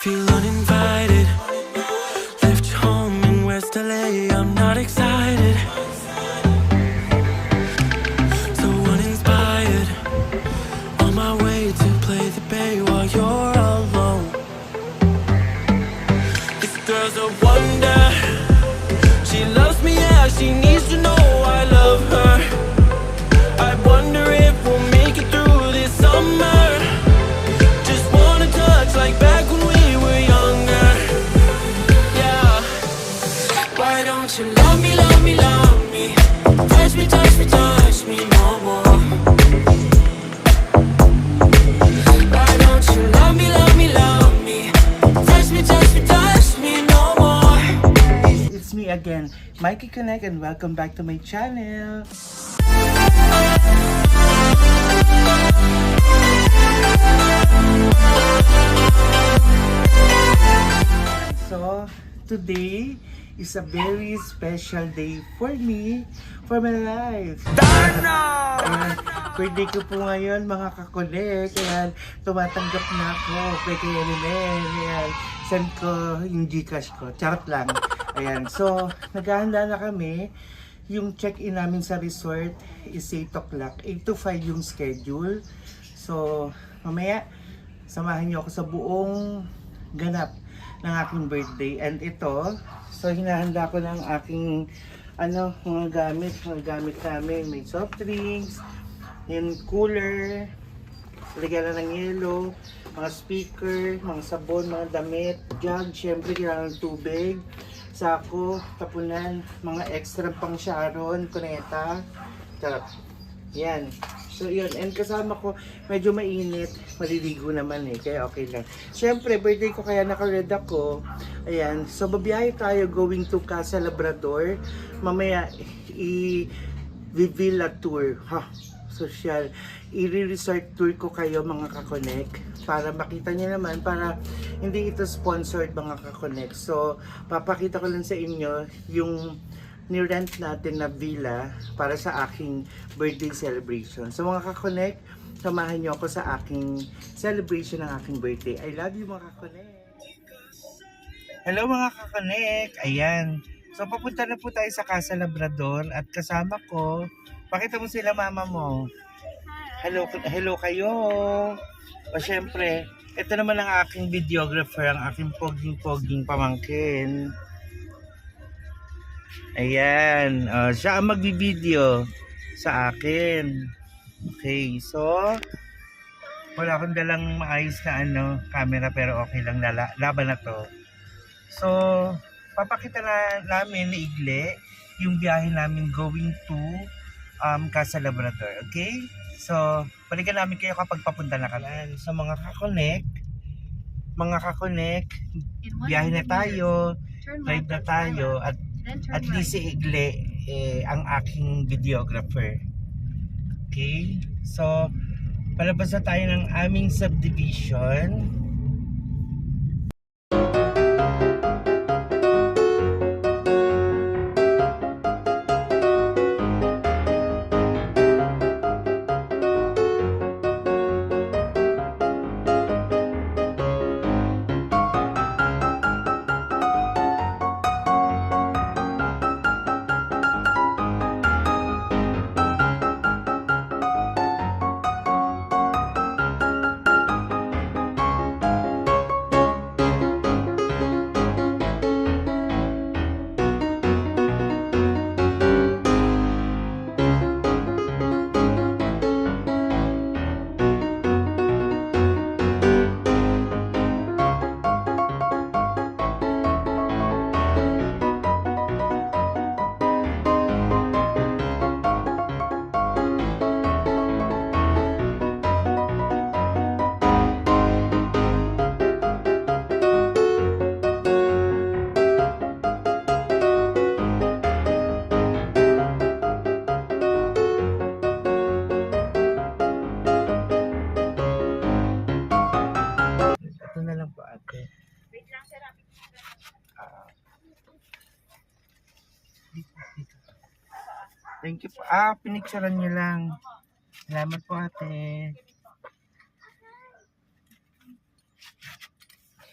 Feel uninvited. Left home in West LA. I'm not excited. So uninspired. On my way to play the bay while you're alone. This girl's a wonder. She loves me, yeah. She needs to know I love her. I wonder if we'll make it through this summer. Just wanna touch like back when we were younger. Yeah. Why don't you love me, love me, love me? Touch me, touch me, touch me no more. Why don't you love me, love me, love me? Touch me, touch me, touch me no more. It's me again, Mikey Connect, and welcome back to my channel. So, today is a very special day for me, for my life. Ayan, birthday ko po ngayon mga kakonek. Ayan, tumatanggap na ako kay Kuya Rimel. Ayan, send ko yung Gcash ko. Charot lang. Ayan, so naghahanda na kami. Yung check-in namin sa resort is 8 o'clock. 8 to 5 yung schedule. So, mamaya, samahan niyo ako sa buong ganap ng aking birthday. And ito, so hinahanda ko ng aking mga gamit namin. May soft drinks, yung cooler, lagyan na ng yelo, mga speaker, mga sabon, mga damit, jug, syempre kailangan ng tubig, sako, tapunan, mga extra pang Sharon, kuneta, tarap. Yan. So yun, and kasama ko, medyo mainit, maliligo naman kaya okay lang. Syempre, birthday ko kaya naka-red ako. Ayan, so babiyahe tayo going to Casa Labrador. Mamaya, i-villa tour, social. I-resort tour ko kayo mga kakonek para makita niyo naman, para hindi ito sponsored mga kakonek. So, papakita ko lang sa inyo yung ni-rent natin na villa para sa aking birthday celebration. So mga kakonek, samahan niyo ako sa aking celebration ng aking birthday. I love you mga kakonek! Hello mga kakonek! Ayan. So papunta na po tayo sa Casa Labrador at kasama ko, pakita mo sila mama mo. Hello kayo! O syempre, ito naman ang aking videographer, ang aking poging pamangkin. Ayan, siya ang magbibideo sa akin. Okay, so wala akong dalang maayos na camera, pero okay lang, laban na to. So, papakita na namin ni Igle yung biyahe namin going to Casa Labrador, okay? So, balikan namin kayo kapag papunta na kami. So, mga kakonek, biyahe na tayo, drive na tayo, at least si Igle ang aking videographer. Okay? So, palabas na tayo ng aming subdivision. Thank you po. Pinicturean nyo lang. Salamat po ate.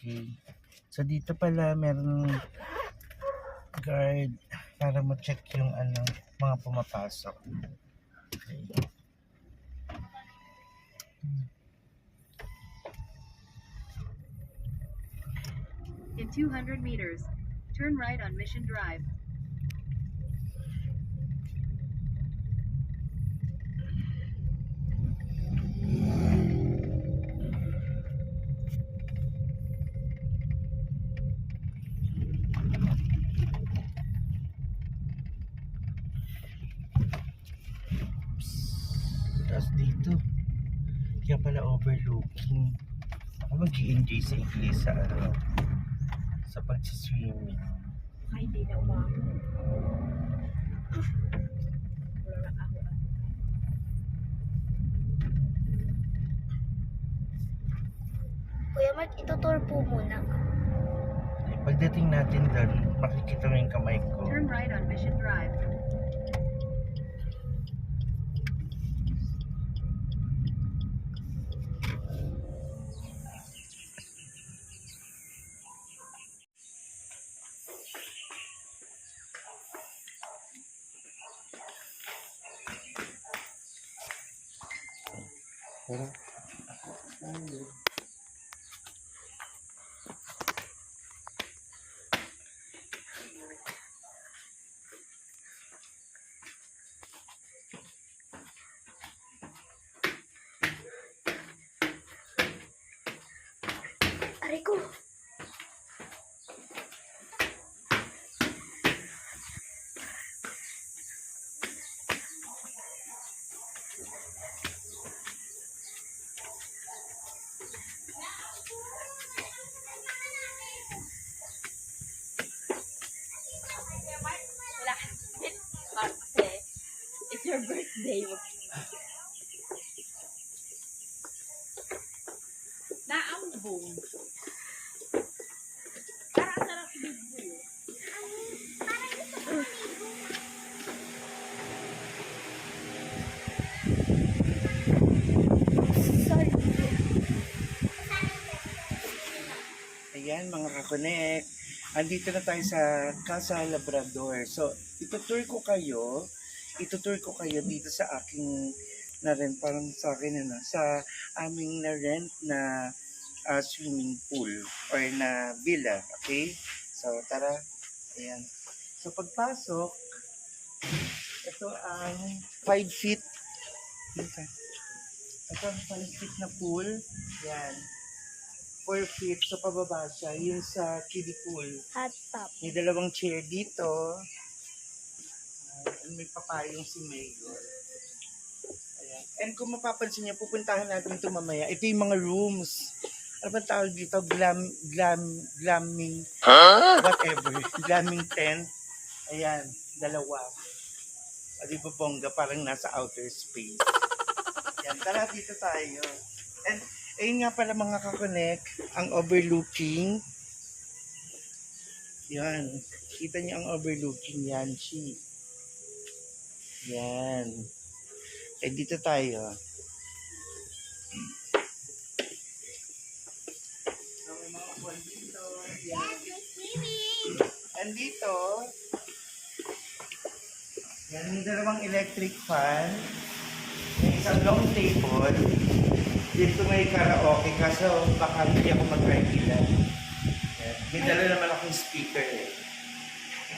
Okay. So dito pala meron guard para ma-check yung mga pumapasok. Okay. In 200 meters, turn right on Mission Drive. Tapos dito, kaya pala overlooking. Ako mag-i-enjoy sa iglesia, sa pag-swimming. Ay, di na umako. Wala na ako. Kuya Mark, itutur po muna. Okay, pagdating natin doon, makikita mo yung kamay ko. Turn right on Mission Drive. Tara. Aray ko. Wala kasi it's your birthday. Naambong. Parang sarap libo. Sorry. Ayan mga kakonek, andito na tayo sa Casa Labrador. So, itutur ko kayo dito sa aking na-rent, parang sa akin sa aming na-rent na swimming pool or na villa, okay? So, tara, ayan. So, pagpasok, ito ang 5 feet. Ito ang 5 feet na pool. Yan. 4 feet. So, pababa siya. Yun sa kiddie pool. Hot top. May dalawang chair dito. May papayong si Mayor. Ayan. And kung mapapansin niyo, pupuntahan natin ito mamaya. Ito yung mga rooms. Ano ba tawag dito? Glamming. Whatever. Glamming tent. Ayan. Dalawa. O, di ba bongga? Parang nasa outer space. Ayan. Tara, dito tayo. And ayun nga pala mga kakonek, ang overlooking. Yan. Kita niyo ang overlooking yan, Chi. Yan. Eh, dito tayo. So, may mga upuan dito. Yan. And dito, yan, may dalawang electric fan. May isang long table. Dito may karaoke kaso baka hindi ako mag-regular. May dala naman akong speaker eh.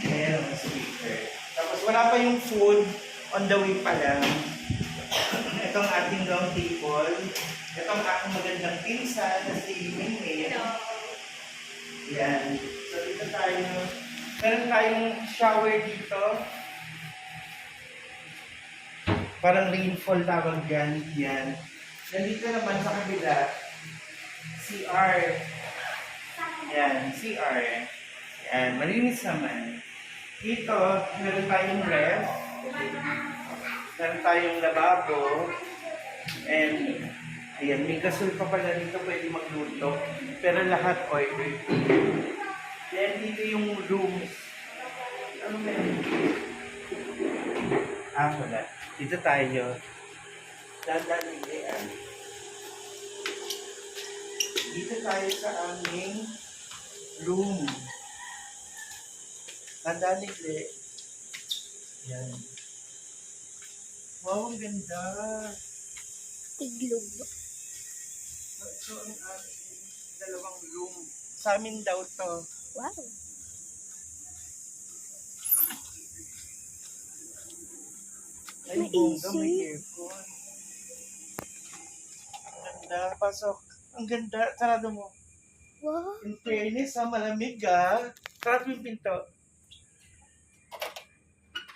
Ayan ang speaker. Tapos wala pa yung food, on the way pa lang. Itong ating long table. Itong aking magandang pinsan na si Mingming. Yan. So dito tayo. Meron tayong shower dito. Parang rainfall tawag yan. Yan. Nandito naman sa kabila, CR. Yan, CR. Yan, malinis naman. Dito, meron tayong ref. Meron tayong lababo. And, ayan, may gasol pa pala dito, pwede magluto. Pero lahat order. Then, dito yung rooms. Ano meron? Wala. Dito tayo. Dadaan hindi Dito tayo sa aming room. Handa ni Gle. Yan. Wow, ang ganda. Iglog. Ito ang aming dalawang room. Sa amin daw to. Wow. Ay, May bongga, AC. may aircon. Ang ganda. Pasok. Ang ganda. Sarado mo. Wow. In fairness, malamig Sarado yung pinto.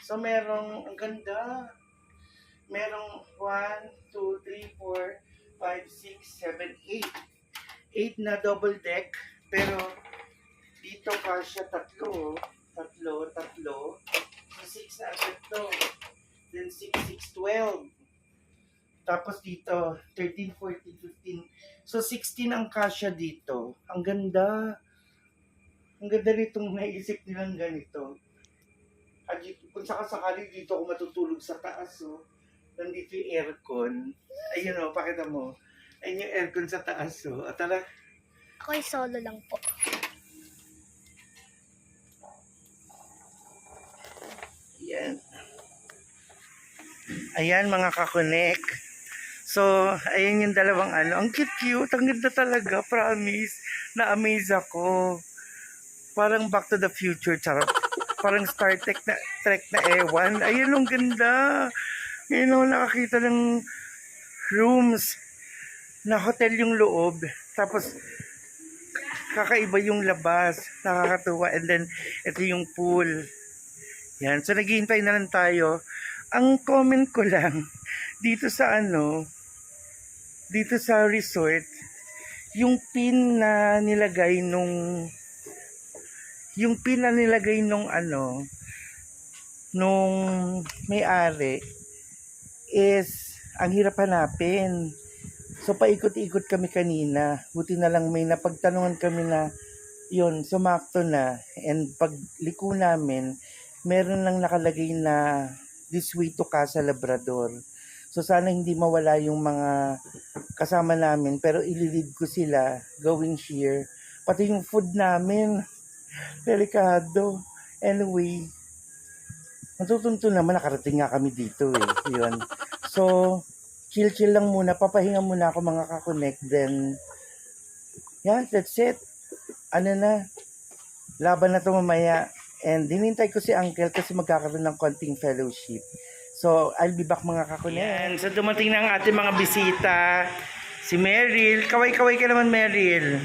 So, ang ganda. Merong 1, 2, 3, 4, 5, 6, 7, 8. 8 na double deck. Pero, dito kasya tatlo. So, 6 na agad to. Then 6, 6, 12. Tapos dito, 13, 14, 15. So, 16 ang kasya dito. Ang ganda. Ang ganda nitong naisip nilang ganito. At kung sakasakali dito ako matutulog sa taas, nandito yung aircon. Ayun pakita mo. Ayun yung aircon sa taas, At tala, Ako'y solo lang po. Ayan. Ayan mga kakonek. So, ayan yung dalawang Ang cute. Ang ganda talaga, promise. Na-amaze ako. Parang Back to the Future, charot. Parang Star Trek na ewan. Ayun, ang ganda. Ngayon nakakita ng rooms na hotel yung loob. Tapos, kakaiba yung labas. Nakakatuwa. And then, ito yung pool. Yan. So, naghihintay na lang tayo. Ang comment ko lang, dito sa dito sa resort, yung pin na nilagay nung nung may-ari is ang hirap hanapin. So paikot-ikot kami kanina. Buti na lang may napagtanungan kami na yun, sumakto na. And pagliko namin, meron lang nakalagay na this way to Casa Labrador. So sana hindi mawala yung mga kasama namin, pero ililid ko sila going here. Pati yung food namin, delikado. Anyway, matutunto naman, nakarating nga kami dito Yun. So, chill lang muna. Papahinga muna ako mga kakonek. Then, yeah, that's it. Laban na to mamaya. And hinintay ko si Uncle kasi magkakaroon ng konting fellowship. So, I'll be back mga kakonek. Yan. So, dumating na ang ating mga bisita. Si Meryl. Kaway-kaway ka naman, Meryl.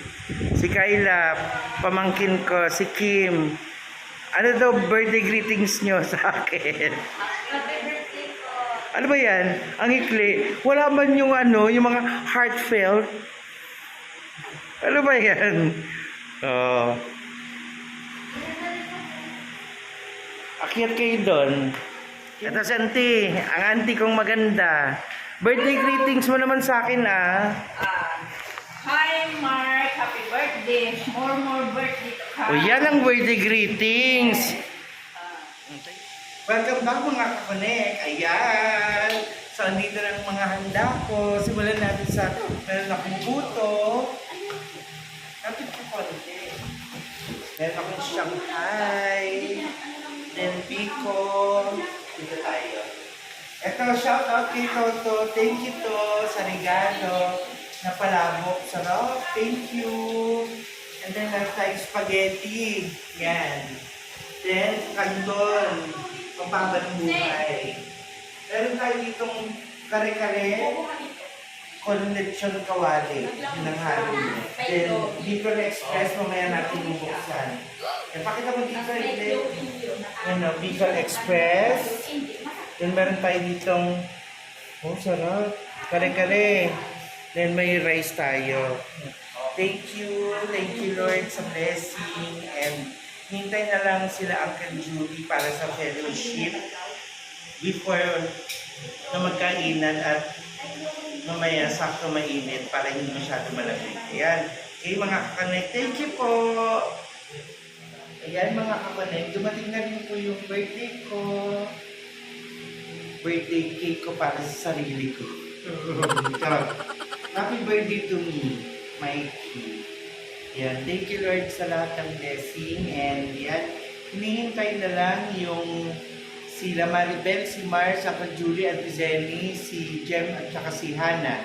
Si Kyla. Pamangkin ko. Si Kim. Ano daw birthday greetings nyo sa akin? Ano ba yan? Ang ikli. Wala man yung yung mga heartfelt. Ano ba yan? Akyat kayo doon. Ito si auntie. Ang auntie kong maganda. Birthday greetings mo naman sa akin Hi Mark, happy birthday. More birthday to come. O yan ang birthday greetings. Welcome back mga kakonek. Ayan. So, andito na ang mga handa ko. Simulan natin sa meron akong buto. Kapit ko konti. Meron akong Shanghai. Then Biko. Dito tayo. Ito, shout out kay Toto. Thank you to sa regalo na palabok. Sarap. Thank you. And then meron tayong spaghetti. Yan. Then, kandon. Pampaba ng buhay. Meron tayo ditong kare-kare. Con lechon kawali. Yun ang halo niya. Then, Bicol Express, mamaya natin bubuksan. E, pakita mo dito, Bicol Express. Then, meron tayo ditong, sarap. Kare-kare. Then, may rice tayo. Thank you Lord sa blessing. And, hintay na lang sila Uncle Judy para sa fellowship before na magkainan at mamaya sakto mainit para hindi masyado malamig. Ayan. Okay mga kakanek, thank you po. Ayan mga kakanek, dumating na rin po yung birthday ko. Birthday cake ko para sa sarili ko. Happy birthday to me. Mikey. Yan, thank you Lord sa lahat ng blessing. And yan, hinihintay na lang yung sila Maribel, si Mars, saka Julie at Zenny, si Jem at saka si Hannah.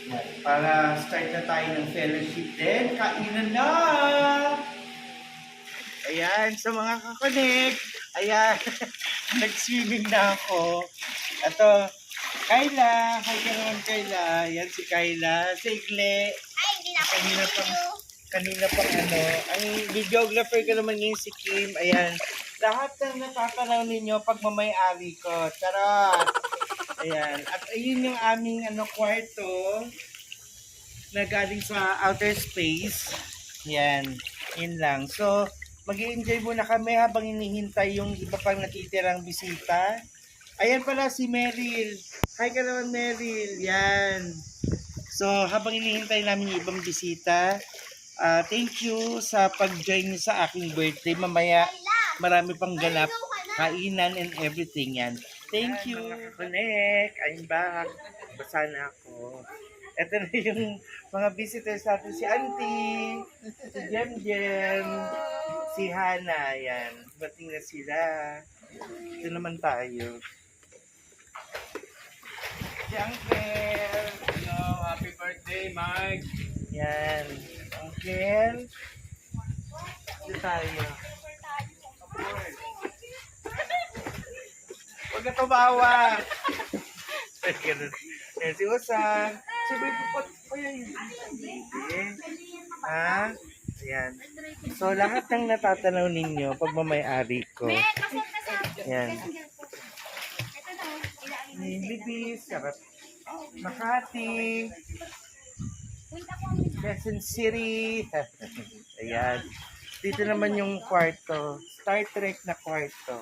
Yan, para start na tayo ng fellowship din. Kainan na! Ayan, sa mga kakonek, ayan, nag-swimming na ako. Ito, Kayla, hi ka naman Kayla. Yan si Kayla, si Igle. Ay, hindi na ako Kanina pang ano, ang videographer ko naman yung si Kim. Ayan, lahat ng natatanaw ninyo pagmamayari ko. Charot! Ayan, at ayun yung aming kwarto na galing sa outer space. Yan, yun lang. So, mag-i-enjoy muna kami habang hinihintay yung iba pang natitirang bisita. Ayan pala si Meryl. Hi ka naman Meryl. Yan. So, habang hinihintay namin yung ibang bisita, thank you sa pag-join niyo sa aking birthday. Mamaya, marami pang ganap, kainan and everything yan. Thank you. Mga kakonek, I'm back. Basa na ako. Ito na yung mga visitors natin. Si Auntie, si Jem Jem, si Hannah. Yan. Bating na sila. Ito naman tayo. Si Uncle. Hello, happy birthday, Mike. Yan. Uncle. Ito tayo. Huwag ka tumawa. Yan si Usang. Si Baby Pot. Ha? Ayan. So, lahat ng natatanaw ninyo pagmamayari ko. Yan. Libis, Makati, Quezon City. Ayan. Dito naman yung kwarto. Star Trek na kwarto.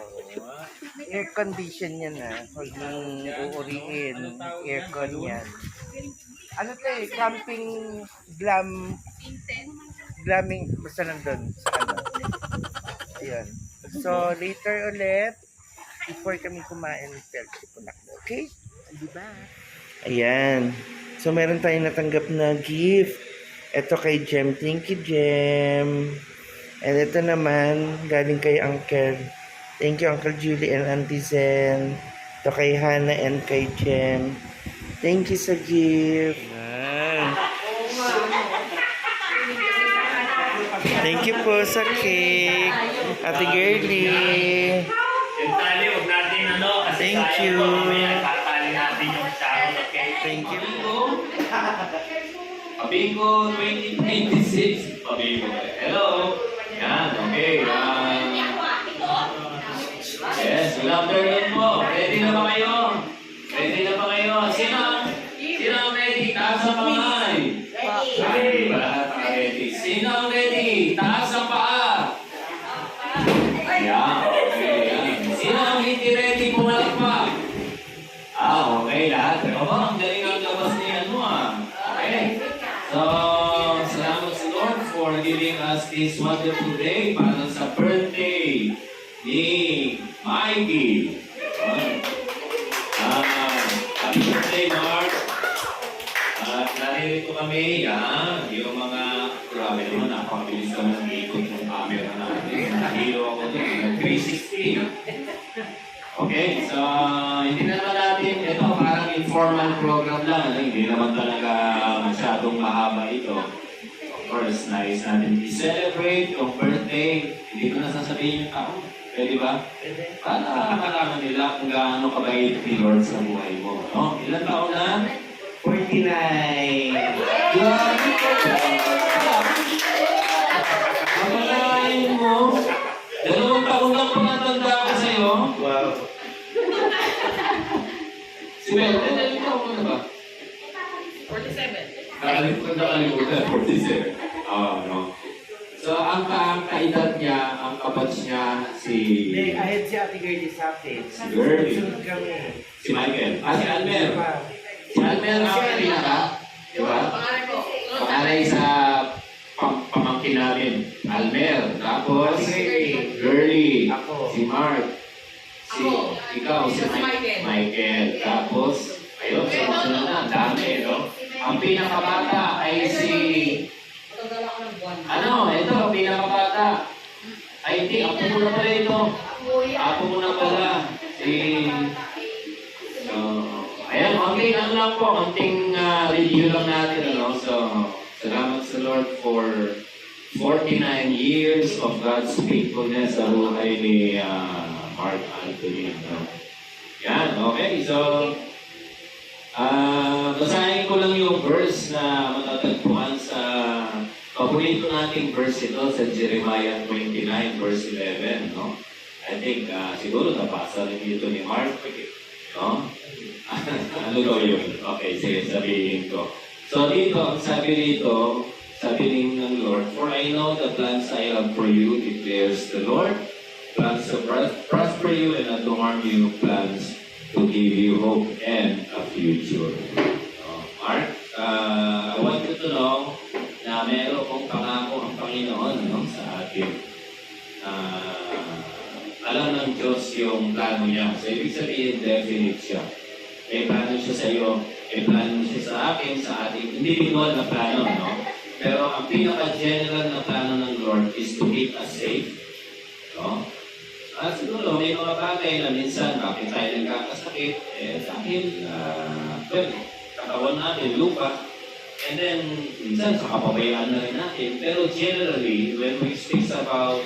Air condition yan huwag mong uuriin. Aircon yan. Ano to camping glamming, basta nandun sa Ayan. So, later ulit, before kami kumain, fellowship po na. Okay? Diba? Ayan. So, meron tayong natanggap na gift. Ito kay Jem. Thank you, Jem. And ito naman, galing kay Uncle. Thank you, Uncle Julie and Auntie Zen. Ito kay Hannah and kay Jem. Thank you sa gift. Thank you po sa cake. Ate Girlie. Yung tali, huwag natin kasi Thank sayang you. po, mamaya tatali natin yung sharon, okay? Thank you. Pabingo 2026. Pabingo. Hello. Yan, okay. Yes, good afternoon po. Ready na ba kayo? Ready na ba kayo? Sino ang ready? Taas ang kamay. Ready. Lahat ang ready. Sino ang ready? Taas ang paa. Yan, okay. Yan. Sino ang hindi ready? Pumalakpak. Okay. Lahat. Pero ang galing ang labas niya. Okay. So, salamat sa Lord for giving us this wonderful day para sa birthday ni Mikey. Happy birthday, Mark. At naririto kami, yung mga, grabe naman, napakabilis naman ng ikot ng camera natin. Nahilo ako doon, 360. Okay, so hindi naman natin, ito parang informal program lang, hindi naman talaga masyadong mahaba ito. Of course, nais natin i-celebrate yung birthday, hindi ko na sasabihin yung taon. Pwede ba? Para malaman nila kung gaano kabait ni Lord sa buhay mo. No? Ilan taon na? 49. Grabe ka! Kapalain mo, 2 taon lang pangatanda ko sa'yo. Wow. Si Bel, ilan taon mo na ba? 47. Nakalimutan, 47. No. So, ang kaedad niya, ang kabatch niya, Hindi, si ahead si Ate Girlie sa akin. Si Girlie. Sunod kami. Michael. Si Almer. Si Almer ang pinaka, di ba? Pangalan sa pamangkin namin. Almer. Tapos, Girlie. Ako. Si Mark. Ikaw, si Michael. Tapos, ayun, sunod na. Dami, no? Ang pinakabata ay si Ako muna pala ito. Ako muna pala. So, ayan, konting ano lang po, konting review lang natin, ano. So, salamat sa Lord for 49 years of God's faithfulness sa buhay ni Mark Anthony. No? Yan, okay. So, basahin ko lang yung verse na matatagpuan sa paborito nating verse ito sa Jeremiah 29 verse 11. No? I think siguro nabasa rin dito ni Mark. No? Ano daw yun? Okay, sige, sabihin ko. So dito, ang sabi rin ng Lord, for I know the plans I have for you, declares the Lord, plans to prosper you and not to harm you, plans to give you hope and a future. Mark, I want you to know na meron kong pangako ang Panginoon, no, sa atin. Alam ng Diyos yung plano niya. So, ibig sabihin, definite siya. May plano siya sa iyo, may plano siya sa akin, sa ating individual na plano, no? Pero ang pinaka-general na plano ng Lord is to keep us safe, no? Siguro, may mga bagay na minsan, bakit tayo nagkakasakit, dahil, katawan natin, lupa, and then, minsan, sa kapabayaan na rin natin. Pero generally, when we speak about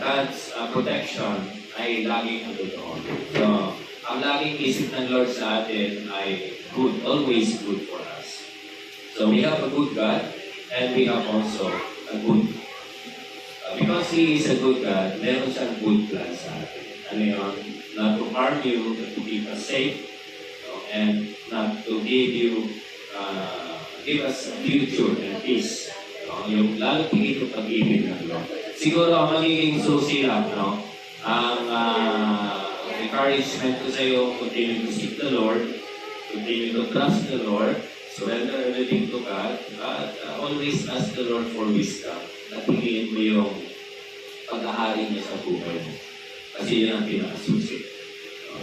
God's protection, ay laging natutuon. So, ang laging isip ng Lord sa atin ay good, always good for us. So, we have a good God, and we have also a good because He is a good God, meron siyang good plan sa atin. Ano yun? Not to harm you, but to keep us safe, and not to give us a future and peace. Yung lalo tingin ko pag-ibig ng Lord. Siguro ang magiging susi lang, ang encouragement ko sa iyo, continue to seek the Lord, continue to trust the Lord, surrender everything to God, at always ask the Lord for wisdom. At tingin mo yung pag-ahari niya sa buhay mo. Kasi yun ang pinakasusi.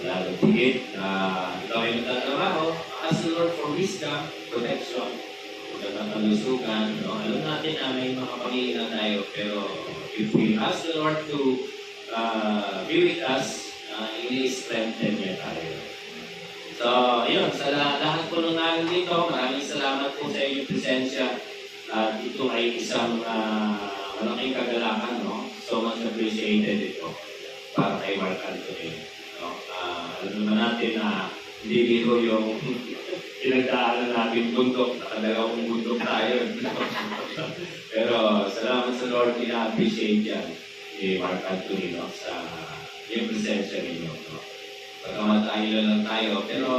Lalo tingin na ikaw ay nagtatrabaho, ask the Lord for wisdom, protection, pagkakalusugan. Alam natin na may mga panghihinang tayo, pero if we ask the Lord to be with us, ini-strengthen niya tayo. So, yun, sa lahat po nung namin dito, maraming salamat po sa inyong presensya. At ito ay isang malaking kagalakan, no? So much appreciated ito para kay Mark Anthony. Alam naman natin na hindi biro yung pinagdaanan natin bundok, nakadalawang bundok tayo. Pero salamat sa Lord, ina-appreciate yan ni Mark Anthony, no? Sa yung presensya ninyo. No? Pagkamatay lang tayo, pero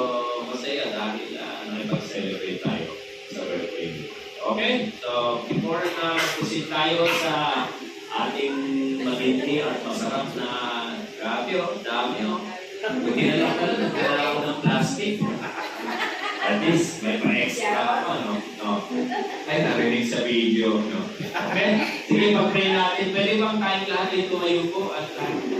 masaya dahil nakipag-celebrate tayo sa birthday. Okay, so before na pusin tayo sa ating matindi at masarap na grabe, dami, Buti na lang nagkala ako ng plastic. At least, may pa-extra ako, Ay, narinig sa video, Okay? Sige, pag-pray natin. Pwede bang tayong lahat ay tumayo po at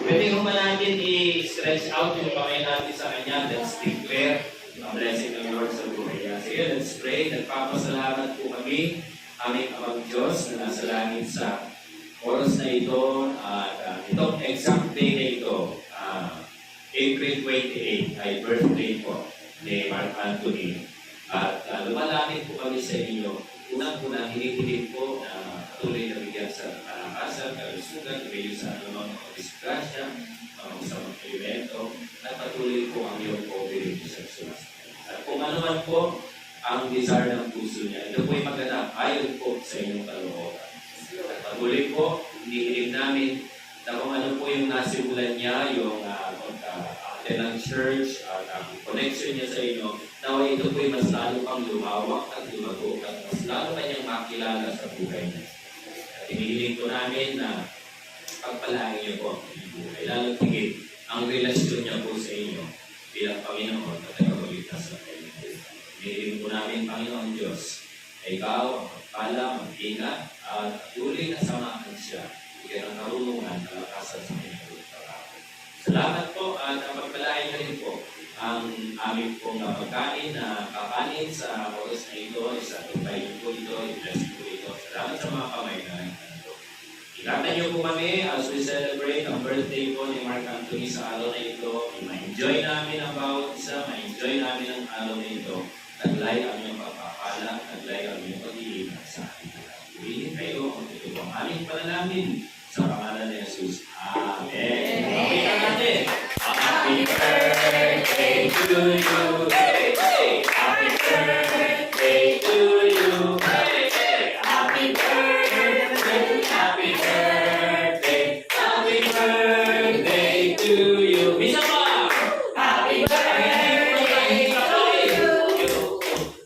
pwede ko ba natin i-stretch out yung kamay natin sa Kanya. Let's declare ang blessing ng Lord sa buhay niya. Sige, let's pray. Nagpapasalamat po kami, aming Amang Diyos na nasa langit sa oras na ito. At itong exact day na ito, April 28 ay birthday po ni Mark Anthony. At lumalangit po kami sa inyo. Unang-unang hinihiling po na patuloy na bigyan sa kalakasan, kalusugan, kayo sa anumang disgrasya, sa mga elemento, at patuloy po ang iyong covering sa sumas. At kung ano man po ang desire ng puso niya, ito po ay maganap ayon po sa inyong kalooban. At patuloy po, hinihiling namin na kung ano po yung nasimulan niya, yung pagka-attend ng church, at ang connection niya sa inyo, nawa ito po mas lalo pang lumawak at lumago at mas lalo kanyang makilala sa buhay niya. At hinihiling po namin na pagpalain niyo po ang buhay. Lalo tigit ang relasyon niya po sa inyo bilang Panginoon at tagapagligtas sa kayo. Hinihiling po namin, Panginoon Diyos, na ikaw ang magpala, mag-ingat, at tuloy na samahan siya. Bigyan ng karunungan, kalakasan sa kanyang trabaho. Salamat po at pagpalain niyo rin po ang aming pong pagkain na kakanin sa oras na ito, sa tumpay po ito, i-bless po ito. Salamat sa mga kamay na ito. Ingatan niyo po kami as we celebrate ang birthday po ni Mark Anthony sa araw na ito. Ma-enjoy namin ang bawat isa, ma-enjoy namin ang araw na ito. Taglay ang iyong pagpapala, taglay ang iyong pag-iingat sa ating lahat. Piliin kayo ang ito ang aming panalangin sa pangalan ni Jesus. Amen. Okay na natin. Happy birthday to you. Hey, hey. Happy birthday to you. Hey, hey. Happy birthday. Happy birthday. Happy birthday to you. Bisa pa. Happy birthday to you.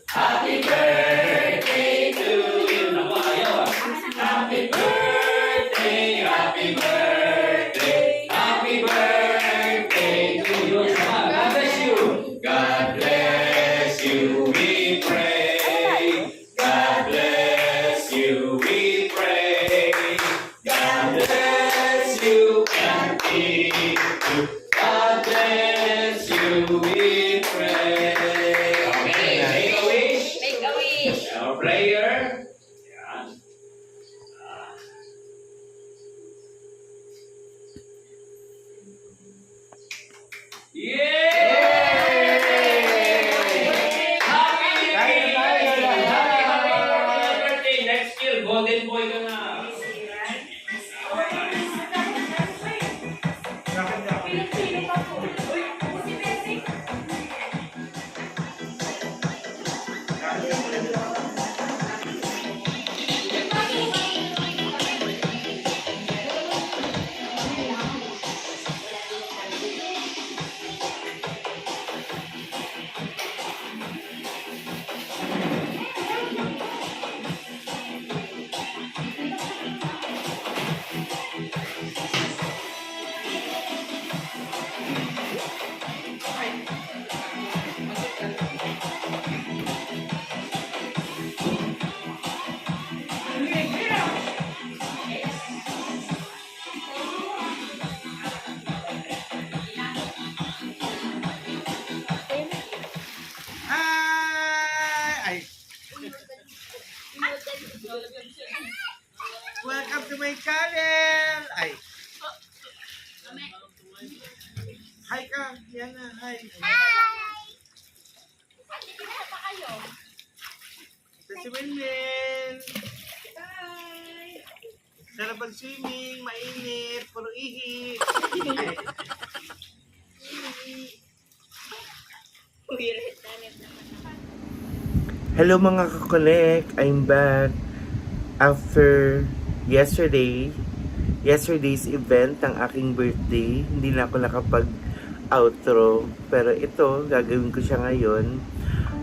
Happy birthday to you. Naku, ayaw ah. Happy birthday. Happy birthday. Happy birthday to you. Sama. God bless you. God bless you. We pray. God bless you. We pray. God bless you and keep you. God bless you. We pray. Okay, make a wish. Make a wish. Our prayer. Yan. Yay! Happy birthday! Next year, golden boy ka na. Ay! Welcome to my channel! Ay! Hi ka! Yan na, hi! Ito si Winwin! Sarap ang swimming, mainit, puro ihi! Hello mga kakolek! I'm back after yesterday's event, ang aking birthday. Hindi na ako nakapag-outro, pero ito, gagawin ko siya ngayon.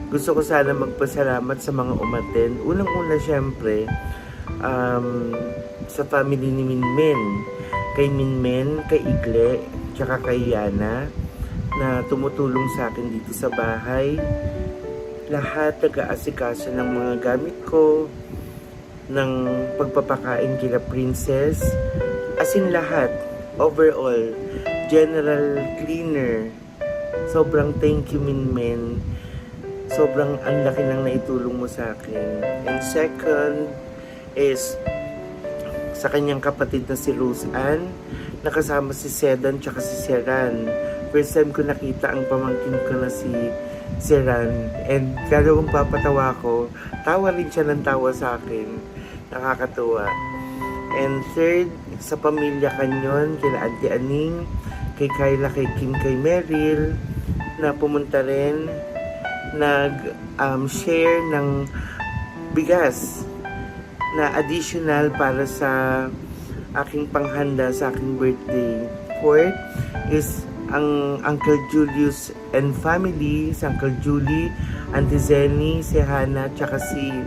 Gusto ko sana magpasalamat sa mga umaten. Unang-una syempre, sa family ni Minmen. Kay Minmen, kay Igle, tsaka kay Yana, na tumutulong sa akin dito sa bahay. Lahat nag-aasikaso ng mga gamit ko, ng pagpapakain kila Princess, as in lahat, overall, general cleaner. Sobrang thank you, Minmen. Sobrang ang laki ng naitulong mo sa akin. And second is sa kanyang kapatid na si Rose Ann, nakasama si Sedan tsaka si Seran. First time ko nakita ang pamangkin ko na si Seran, and kada kong papatawa ko, tawa rin siya ng tawa sa akin. Nakakatuwa. And third, sa pamilya Kanyon, kila Auntie Aning, kay Kyla, kay Kim, kay Meryl, na pumunta rin, nag-share ng bigas na additional para sa aking panghanda sa aking birthday. Fourth is ang Uncle Julius and family, si Uncle Julie, Auntie Zenny, si Hannah, tsaka si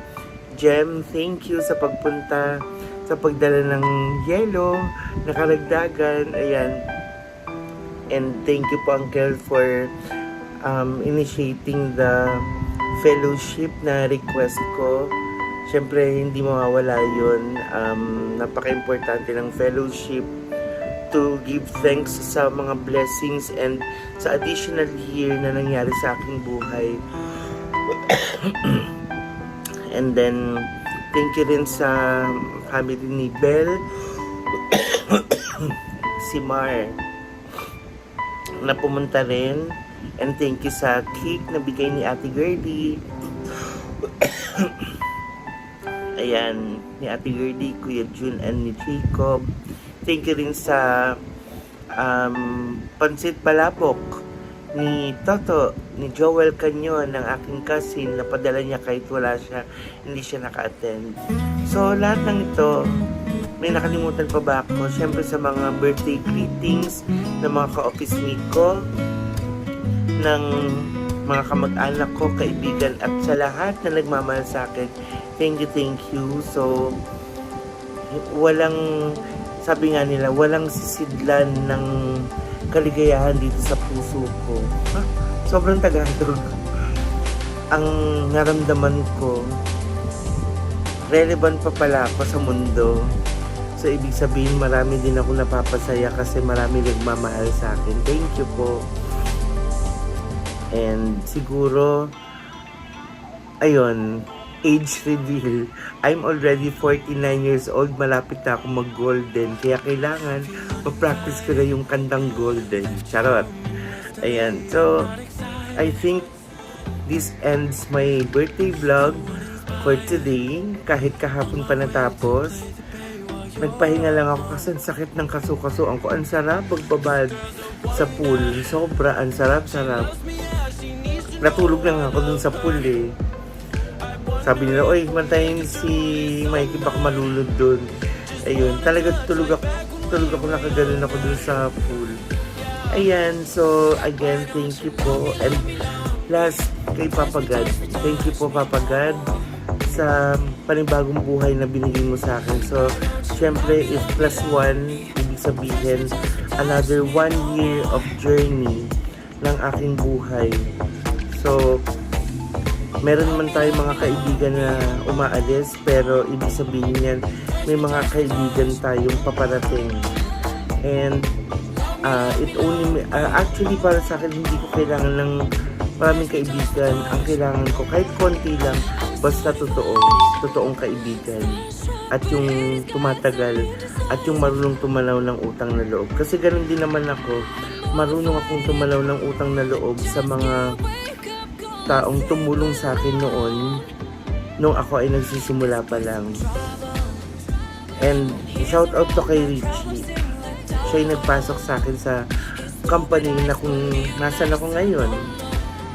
Jem. Thank you sa pagpunta, sa pagdala ng yelo, nakaragdagan, ayan. And thank you po, Uncle, for initiating the fellowship na request ko. Siyempre, hindi mawawala yun. Napaka-importante ng fellowship to give thanks sa mga blessings and sa additional year na nangyari sa aking buhay. And then, thank you rin sa family ni Belle, si Mar na pumunta rin. And thank you sa cake na bigay ni Ate Gertie. Ayan, ni Ate Gertie, Kuya Jun, and ni Jacob. Thank you rin sa pansit palabok ni Toto, ni Joel Canyon, ng aking cousin, na padala niya kahit wala siya, hindi siya naka-attend. So, lahat ng ito, may nakalimutan pa ba ako? Siyempre sa mga birthday greetings ng mga ka-office mate ko, ng mga kamag-anak ko, kaibigan, at sa lahat na nagmamahal sa akin. Thank you. So, walang, sabi nga nila, walang sisidlan ng kaligayahan dito sa puso ko. Sobrang Tagalog. Ang naramdaman ko, relevant pa pala ako sa mundo. So, ibig sabihin, marami din ako napapasaya kasi marami nagmamahal sa akin. Thank you po. And siguro, ayun, age reveal. I'm already 49 years old. Malapit na ako mag-golden. Kaya kailangan ma-practice ko na yung kantang golden. Charot. Ayan. So, I think this ends my birthday vlog for today. Kahit kahapon pa natapos. Nagpahinga lang ako kasi ang sakit ng kaso-kasuan ko. Ang sarap pagbabad sa pool. Sobra. Ang sarap-sarap. Natulog lang ako dun sa pool eh. Sabi nila, oy, mantayin si Mikey, baka malulod dun. Ayun, talaga tulog ako nakaganon ako dun sa pool. Ayan, so again, thank you po. And last, kay Papa God. Thank you po, Papa God, sa panibagong buhay na binigay mo sa akin. So, syempre, if +1, ibig sabihin, another 1 year of journey ng aking buhay. So, meron man tayo mga kaibigan na umaalis, pero ibig sabihin yan, may mga kaibigan tayong paparating. And it only, actually para sa akin, hindi ko kailangan ng maraming kaibigan. Ang kailangan ko, kahit konti lang, basta totoong kaibigan. At yung tumatagal, at yung marunong tumalaw ng utang na loob. Kasi ganun din naman ako, marunong akong tumalaw ng utang na loob sa mga taong tumulong sa akin noon nung ako ay nagsisimula pa lang. And shout out to kay Richie. Siya ay nagpasok sa akin sa company na kung nasan ako ngayon.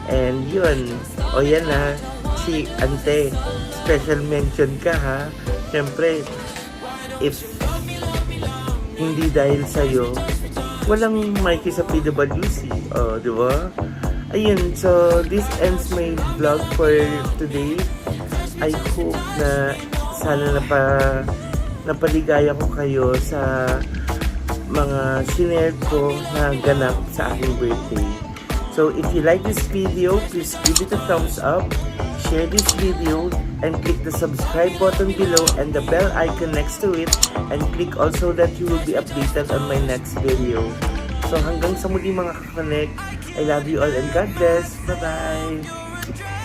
And yun, o yan na, si Ante, special mention ka ha. Siyempre, if hindi dahil sa'yo, walang Mikey sa PWC. O, di ba? Ayun, so this ends my vlog for today. I hope na sana napaligaya ko kayo sa mga sinare ko na ganap sa aking birthday. So if you like this video, please give it a thumbs up, share this video, and click the subscribe button below and the bell icon next to it, and click also that you will be updated on my next video. So hanggang sa muli mga kakonek, I love you all and God bless. Bye-bye!